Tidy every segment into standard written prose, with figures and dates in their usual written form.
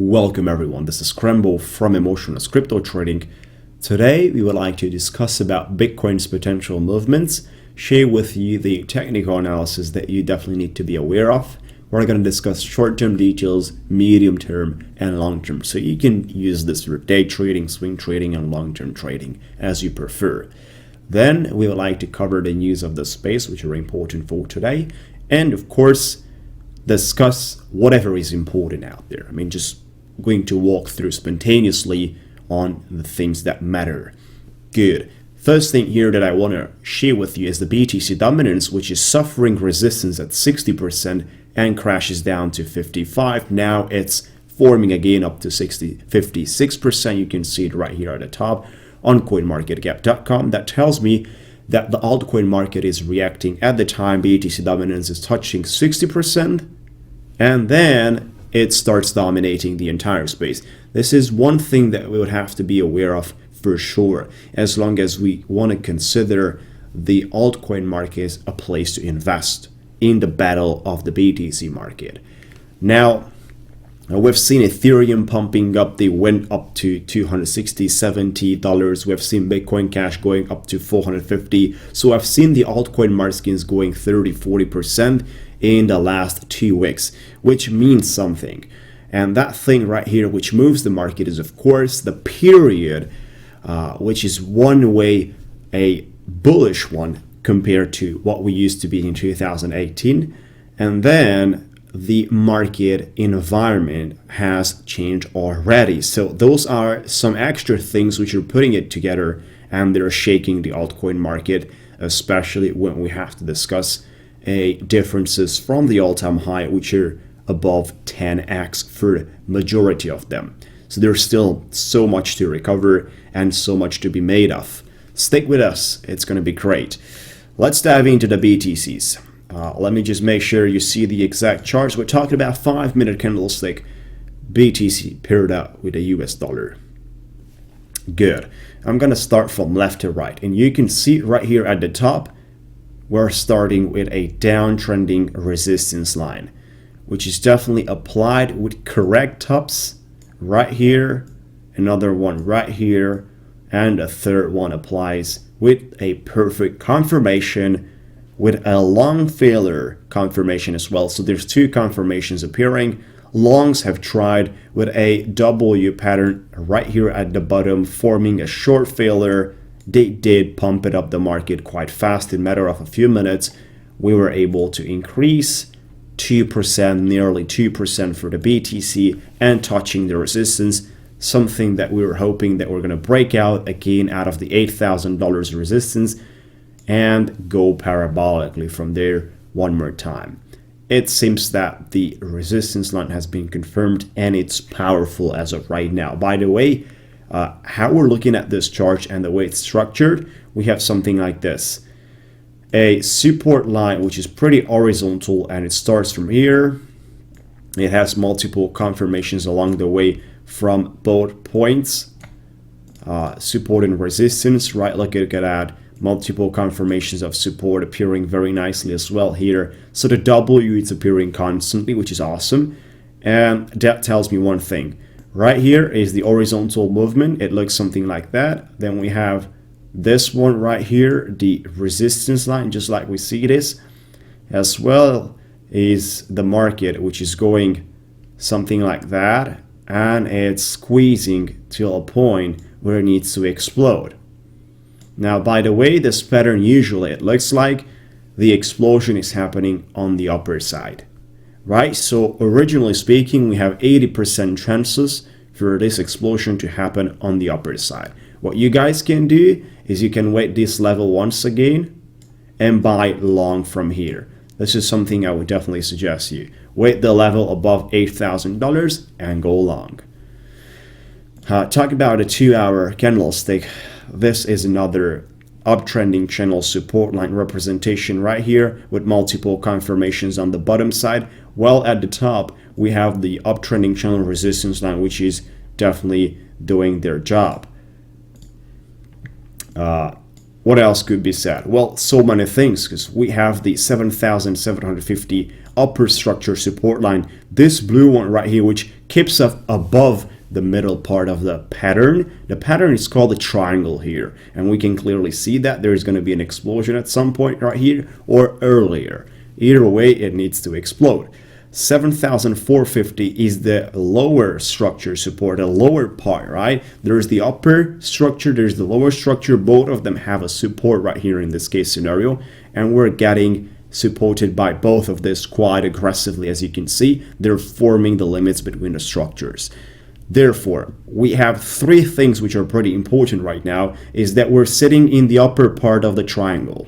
Welcome everyone, this is Krembo from Emotionless Crypto Trading. Today we would like to discuss about Bitcoin's potential movements, share with you the technical analysis that you definitely need to be aware of. We're going to discuss short-term details, medium-term, and long-term. So you can use this for day trading, swing trading, and long-term trading as you prefer. Then we would like to cover the news of the space, which are important for today. And of course, discuss whatever is important out there. Just going to walk through spontaneously on the things that matter. Good. First thing here that I want to share with you is the BTC dominance, which is suffering resistance at 60% and crashes down to 55%. Now it's forming again up to 56%. You can see it right here at the top on CoinMarketCap.com. That tells me that the altcoin market is reacting at the time BTC dominance is touching 60%, and then it starts dominating the entire space. This is one thing that we would have to be aware of for sure, as long as we want to consider the altcoin market as a place to invest in the battle of the BTC market. Now, we've seen Ethereum pumping up. They went up to $260, $70. We've seen Bitcoin Cash going up to $450. So I've seen the altcoin markets going 30, 40% in the last 2 weeks, which means something. And that thing right here, which moves the market, is of course the period, which is one way a bullish one compared to what we used to be in 2018. And then the market environment has changed already. So those are some extra things which are putting it together, and they're shaking the altcoin market, especially when we have to discuss differences from the all-time high, which are above 10x for majority of them. So there's still so much to recover and so much to be made of. Stick with us, it's going to be great. Let's dive into the BTCs. Let me just make sure you see the exact charts. We're talking about 5-minute candlestick BTC paired up with a US dollar. Good. I'm going to start from left to right, and you can see right here at the top, we're starting with a downtrending resistance line, which is definitely applied with correct tops right here, another one right here, and a third one applies with a perfect confirmation with a long failure confirmation as well. So there's two confirmations appearing. Longs have tried with a W pattern right here at the bottom, forming a short failure. They did pump it up the market quite fast. In a matter of a few minutes, we were able to increase 2%, nearly 2% for the BTC, and touching the resistance, something that we were hoping that we're going to break out again out of the $8,000 resistance and go parabolically from there one more time. It seems that the resistance line has been confirmed, and it's powerful as of right now. By the way, how we're looking at this chart and the way it's structured, we have something like this. A support line which is pretty horizontal, and it starts from here. It has multiple confirmations along the way from both points, support and resistance, right? Look at that. Multiple confirmations of support appearing very nicely as well here. So the W is appearing constantly, which is awesome. And that tells me one thing. Right here is the horizontal movement. It looks something like that. Then we have this one right here, the resistance line, just like we see this. As well is the market, which is going something like that. And it's squeezing till a point where it needs to explode. Now, by the way, this pattern usually it looks like the explosion is happening on the upper side, right? So originally speaking, we have 80% chances for this explosion to happen on the upper side. What you guys can do is you can wait this level once again and buy long from here. This is something I would definitely suggest you. Wait the level above $8,000 and go long. Talk about a 2-hour candlestick. This is another uptrending channel support line representation right here with multiple confirmations on the bottom side. Well, at the top, we have the uptrending channel resistance line, which is definitely doing their job. What else could be said? Well, so many things, because we have the 7,750 upper structure support line, this blue one right here, which keeps us above the middle part of the pattern. The pattern is called the triangle here, and we can clearly see that there's going to be an explosion at some point right here or earlier. Either way, it needs to explode. 7,450 is the lower structure support, the lower part, right? There's the upper structure, there's the lower structure. Both of them have a support right here in this case scenario, and we're getting supported by both of this quite aggressively. As you can see, they're forming the limits between the structures. Therefore, we have three things which are pretty important right now, is that we're sitting in the upper part of the triangle.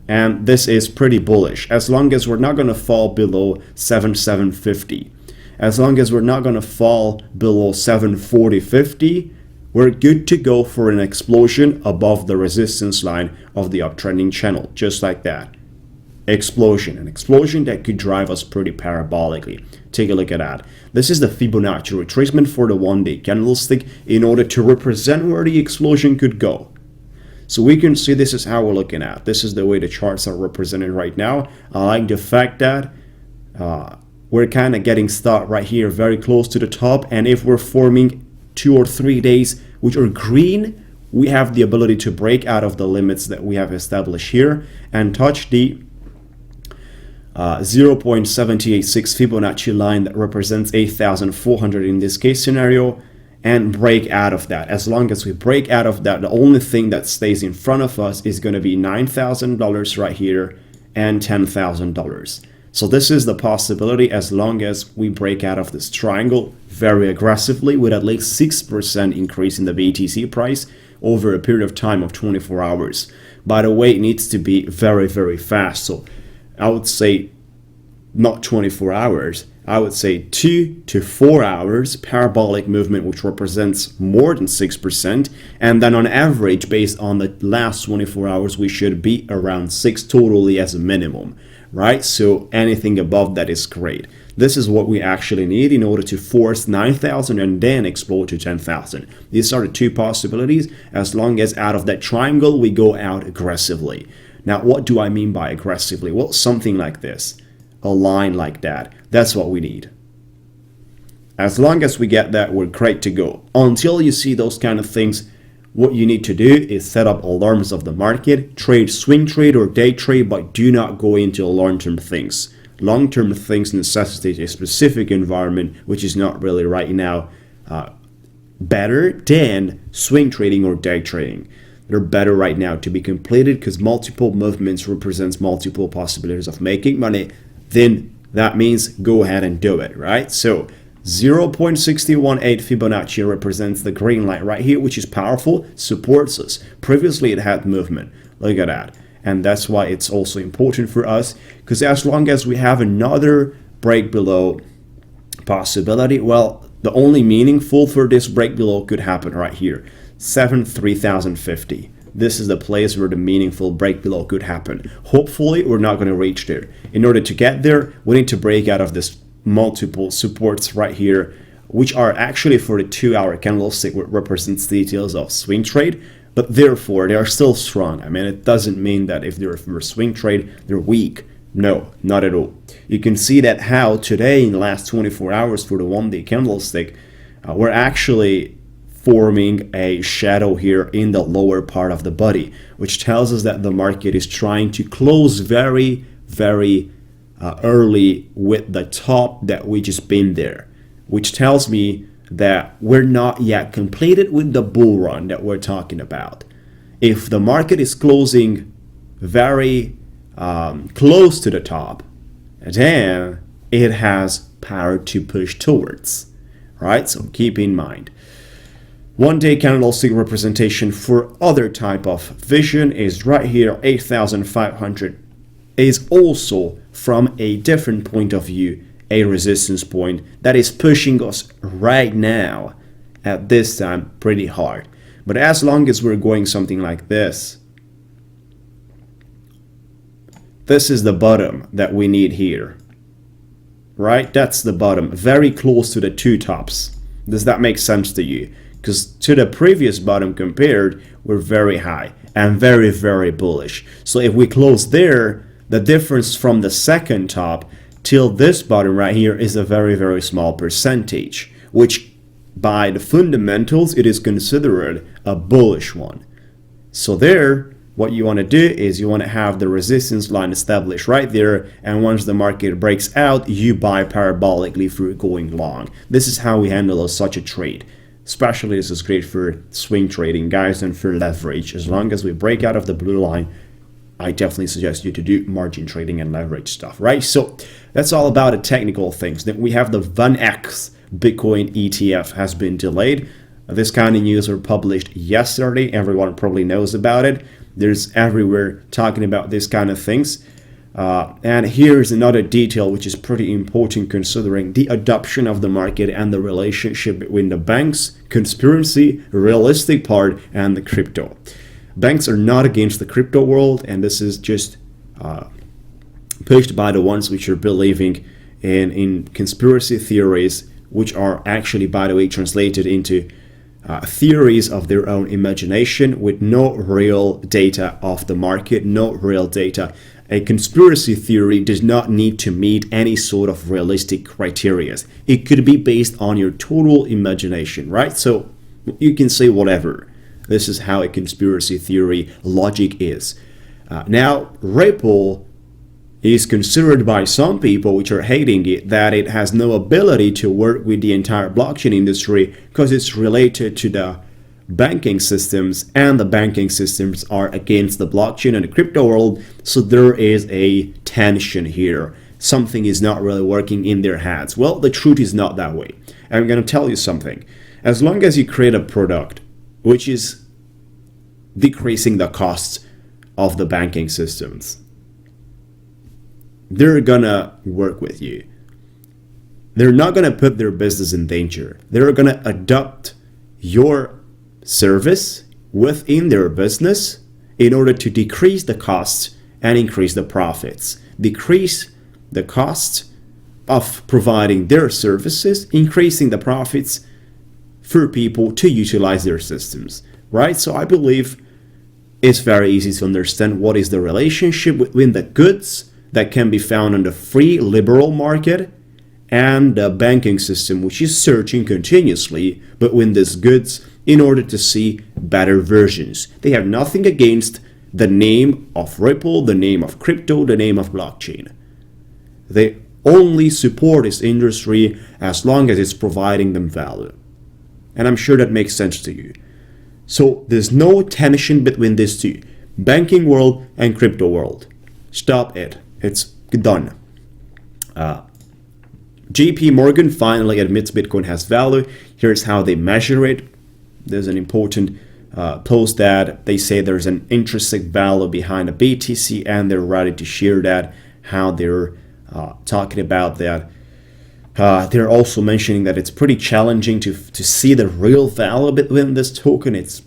And this is pretty bullish, as long as we're not going to fall below 7,750. As long as we're not going to fall below 740.50, we're good to go for an explosion above the resistance line of the uptrending channel, just like that. Explosion, an explosion that could drive us pretty parabolically. Take a look at that. This is the Fibonacci retracement for the one-day candlestick in order to represent where the explosion could go. So we can see this is how we're looking at. This is the way the charts are represented right now. I like the fact that we're kind of getting stuck right here very close to the top, and if we're forming 2 or 3 days which are green, we have the ability to break out of the limits that we have established here and touch the 0.786 Fibonacci line that represents 8,400 in this case scenario, and break out of that. As long as we break out of that, the only thing that stays in front of us is going to be $9,000 right here and $10,000. So this is the possibility, as long as we break out of this triangle very aggressively with at least 6% increase in the BTC price over a period of time of 24 hours. By the way, it needs to be very, very fast. So I would say not 24 hours. I would say 2 to 4 hours parabolic movement, which represents more than 6%. And then on average, based on the last 24 hours, we should be around 6 totally as a minimum, right? So anything above that is great. This is what we actually need in order to force 9,000 and then explode to 10,000. These are the two possibilities, as long as out of that triangle, we go out aggressively. Now, what do I mean by aggressively? Well, something like this. A line like that. That's what we need. As long as we get that, we're great to go. Until you see those kind of things, what you need to do is set up alarms of the market, trade, swing trade or day trade, but do not go into long-term things. Long-term things necessitate a specific environment, which is not really right now better than swing trading or day trading. They're better right now to be completed because multiple movements represents multiple possibilities of making money. Then that means go ahead and do it, right? So 0.618 Fibonacci represents the green line right here, which is powerful, supports us. Previously, it had movement. Look at that. And that's why it's also important for us, because as long as we have another break below possibility, well, the only meaningful for this break below could happen right here, 73,050. This is the place where the meaningful break below could happen. Hopefully, we're not going to reach there. In order to get there, we need to break out of this multiple supports right here, which are actually for the 2-hour candlestick, which represents details of swing trade, but therefore they are still strong. I mean, it doesn't mean that if they're for swing trade, they're weak. No, not at all. You can see that how today in the last 24 hours for the one-day candlestick, we're actually forming a shadow here in the lower part of the body, which tells us that the market is trying to close very, very early with the top that we just been there, which tells me that we're not yet completed with the bull run that we're talking about. If the market is closing very close to the top, then it has power to push towards, right? So keep in mind. One-day candlestick representation for other type of vision is right here. 8,500 is also from a different point of view a resistance point that is pushing us right now at this time pretty hard. But as long as we're going something like this, this is the bottom that we need here, right? That's the bottom, very close to the two tops. Does that make sense to you? Because to the previous bottom compared, we're very high and very, very bullish. So if we close there, the difference from the second top till this bottom right here is a very, very small percentage, which by the fundamentals, it is considered a bullish one. So there, what you want to do is you want to have the resistance line established right there, and once the market breaks out, you buy parabolically through going long. This is how we handle such a trade. Especially this is great for swing trading, guys, and for leverage. As long as we break out of the blue line, I definitely suggest you to do margin trading and leverage stuff, right? So that's all about the technical things. Then we have the VanEck Bitcoin ETF has been delayed. This kind of news were published yesterday. Everyone probably knows about it. There's everywhere talking about this kind of things. And here's another detail which is pretty important considering the adoption of the market and the relationship between the banks, conspiracy, realistic part, and the crypto. Banks are not against the crypto world, and this is just pushed by the ones which are believing in conspiracy theories, which are actually, by the way, translated into theories of their own imagination with no real data of the market, no real data. A conspiracy theory does not need to meet any sort of realistic criteria. It could be based on your total imagination, right? So you can say whatever. This is how a conspiracy theory logic is. Now, Ripple is considered by some people which are hating it that it has no ability to work with the entire blockchain industry because it's related to the banking systems, and the banking systems are against the blockchain and the crypto world. So there is a tension here. Something is not really working in their heads. Well, the truth is not that way. I'm going to tell you something. As long as you create a product which is decreasing the costs of the banking systems, they're gonna work with you. They're not gonna put their business in danger. They're gonna adopt your service within their business in order to decrease the costs and increase the profits. Decrease the costs of providing their services, increasing the profits for people to utilize their systems, right? So I believe it's very easy to understand what is the relationship between the goods that can be found on the free liberal market and the banking system, which is searching continuously between these goods in order to see better versions. They have nothing against the name of Ripple, the name of crypto, the name of blockchain. They only support this industry as long as it's providing them value. And I'm sure that makes sense to you. So there's no tension between these two, banking world and crypto world. Stop it. It's done. JP Morgan finally admits Bitcoin has value. Here's how they measure it. There's an important post that they say there's an intrinsic value behind a BTC, and they're ready to share that, how they're talking about that. They're also mentioning that it's pretty challenging to see the real value between this token. It's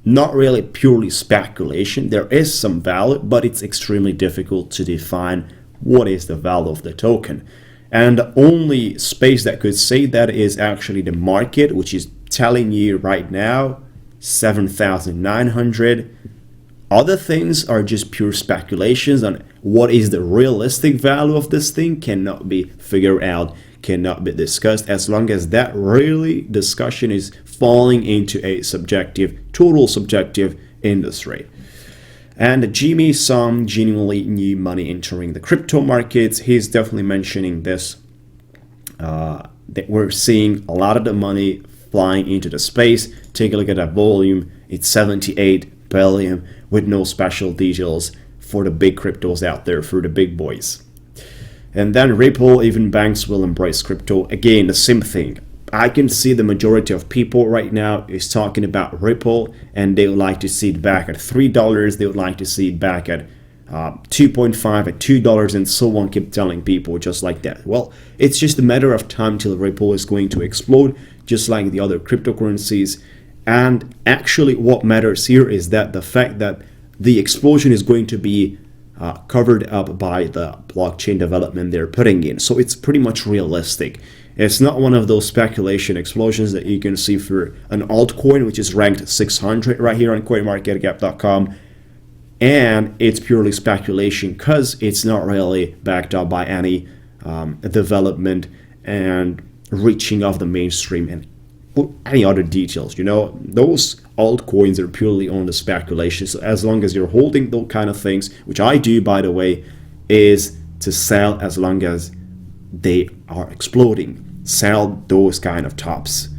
not really purely speculation. There is some value, but it's extremely difficult to define what is the value of the token. And the only space that could say that is actually the market, which is telling you right now 7,900. Other things are just pure speculations on what is the realistic value of this thing, cannot be figured out, cannot be discussed, as long as that really discussion is falling into a subjective, total subjective industry. And Jimmy, some genuinely new money entering the crypto markets. He's definitely mentioning this, that we're seeing a lot of the money flying into the space. Take a look at that volume. It's 78 billion with no special details for the big cryptos out there, for the big boys. And then Ripple, even banks will embrace crypto. Again, the same thing. I can see the majority of people right now is talking about Ripple, and they would like to see it back at $3. They would like to see it back at 2.5, at $2, and so on. Keep telling people just like that. Well, it's just a matter of time till Ripple is going to explode, just like the other cryptocurrencies. And actually, what matters here is that the fact that the explosion is going to be covered up by the blockchain development they're putting in. So it's pretty much realistic. It's not one of those speculation explosions that you can see for an altcoin, which is ranked 600 right here on coinmarketcap.com. And it's purely speculation because it's not really backed up by any development and reaching of the mainstream and any other details. Those altcoins are purely on the speculation. So as long as you're holding those kind of things, which I do, by the way, is to sell as long as they are exploding. Sell those kind of tops.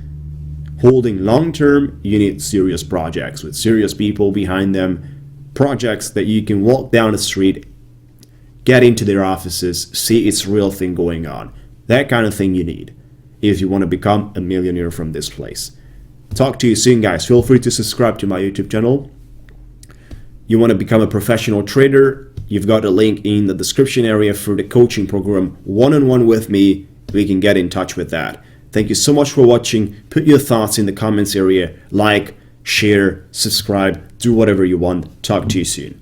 Holding long term, you need serious projects with serious people behind them, projects that you can walk down the street, get into their offices, see it's real thing going on. That kind of thing you need if you want to become a millionaire from this place. Talk to you soon, guys. Feel free to subscribe to my YouTube channel. You want to become a professional trader? You've got a link in the description area for the coaching program one-on-one with me. We can get in touch with that. Thank you so much for watching. Put your thoughts in the comments area. Like, share, subscribe, do whatever you want. Talk to you soon.